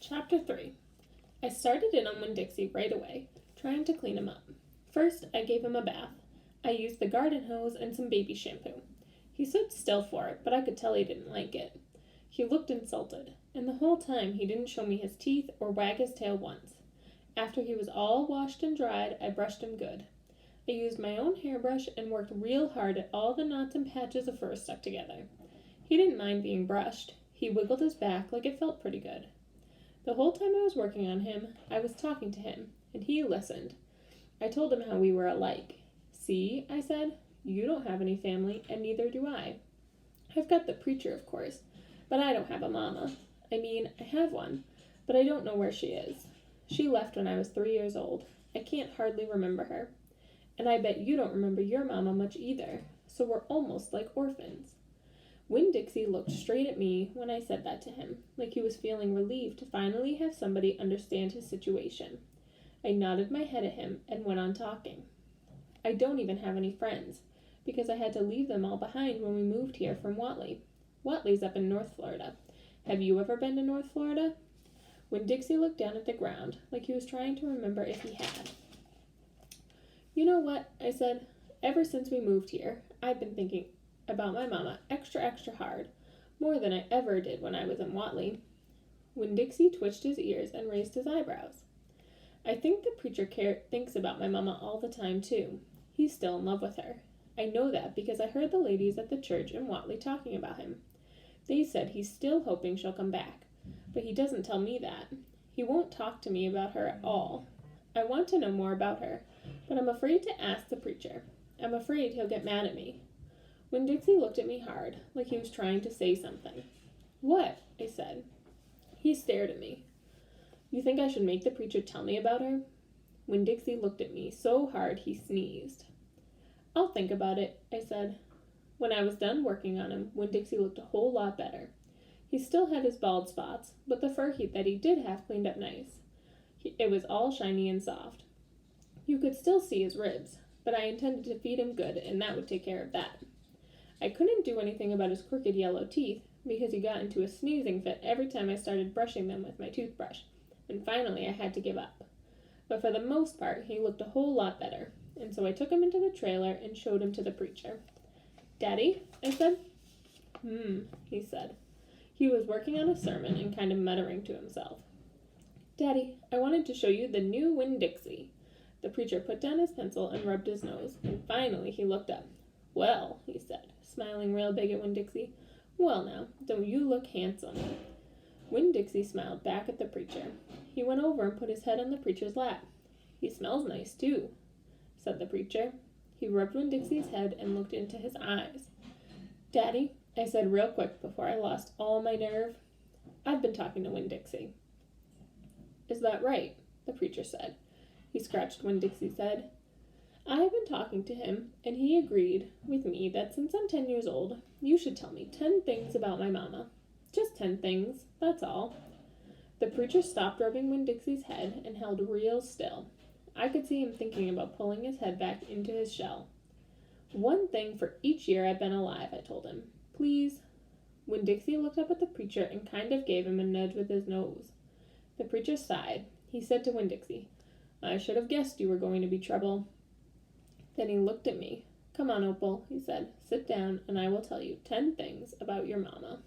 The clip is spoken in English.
Chapter 3. I started in on Winn-Dixie right away, trying to clean him up. First, I gave him a bath. I used the garden hose and some baby shampoo. He stood still for it, but I could tell he didn't like it. He looked insulted, and the whole time he didn't show me his teeth or wag his tail once. After he was all washed and dried, I brushed him good. I used my own hairbrush and worked real hard at all the knots and patches of fur stuck together. He didn't mind being brushed. He wiggled his back like it felt pretty good. The whole time I was working on him, I was talking to him, and he listened. I told him how we were alike. See, I said, you don't have any family, and neither do I. I've got the preacher, of course, but I don't have a mama. I mean, I have one, but I don't know where she is. She left when I was 3 years old. I can't hardly remember her. And I bet you don't remember your mama much either, so we're almost like orphans. Winn-Dixie looked straight at me when I said that to him, like he was feeling relieved to finally have somebody understand his situation. I nodded my head at him and went on talking. I don't even have any friends, because I had to leave them all behind when we moved here from Watley. Watley's up in North Florida. Have you ever been to North Florida? Winn-Dixie looked down at the ground, like he was trying to remember if he had. You know what, I said. Ever since we moved here, I've been thinking about my mama extra hard, more than I ever did when I was in Watley. Winn-Dixie twitched his ears and raised his eyebrows. I think the preacher thinks about my mama all the time, too. He's still in love with her. I know that because I heard the ladies at the church in Watley talking about him. They said he's still hoping she'll come back, but he doesn't tell me that. He won't talk to me about her at all. I want to know more about her, but I'm afraid to ask the preacher. I'm afraid he'll get mad at me. Winn-Dixie looked at me hard, like he was trying to say something. What? I said. He stared at me. You think I should make the preacher tell me about her? Winn-Dixie looked at me so hard he sneezed. I'll think about it, I said. When I was done working on him, Winn-Dixie looked a whole lot better. He still had his bald spots, but the fur that he did have cleaned up nice. It was all shiny and soft. You could still see his ribs, but I intended to feed him good, and that would take care of that. I couldn't do anything about his crooked yellow teeth, because he got into a sneezing fit every time I started brushing them with my toothbrush, and finally I had to give up. But for the most part, he looked a whole lot better, and so I took him into the trailer and showed him to the preacher. Daddy, I said. He said. He was working on a sermon and kind of muttering to himself. Daddy, I wanted to show you the new Winn-Dixie. The preacher put down his pencil and rubbed his nose, and finally he looked up. Well, he said, smiling real big at Winn-Dixie. Well now, don't you look handsome? Winn-Dixie smiled back at the preacher. He went over and put his head on the preacher's lap. He smells nice, too, said the preacher. He rubbed Winn-Dixie's head and looked into his eyes. Daddy, I said real quick before I lost all my nerve, I've been talking to Winn-Dixie. Is that right? The preacher said. He scratched Winn-Dixie's head. I have been talking to him, and he agreed with me that since I'm 10 years old, you should tell me 10 things about my mama. Just 10 things, that's all. The preacher stopped rubbing Winn-Dixie's head and held real still. I could see him thinking about pulling his head back into his shell. 1 thing for each year I've been alive, I told him. Please. Winn-Dixie looked up at the preacher and kind of gave him a nudge with his nose. The preacher sighed. He said to Winn-Dixie, I should have guessed you were going to be trouble. Then he looked at me. Come on, Opal, he said. Sit down, and I will tell you 10 things about your mama.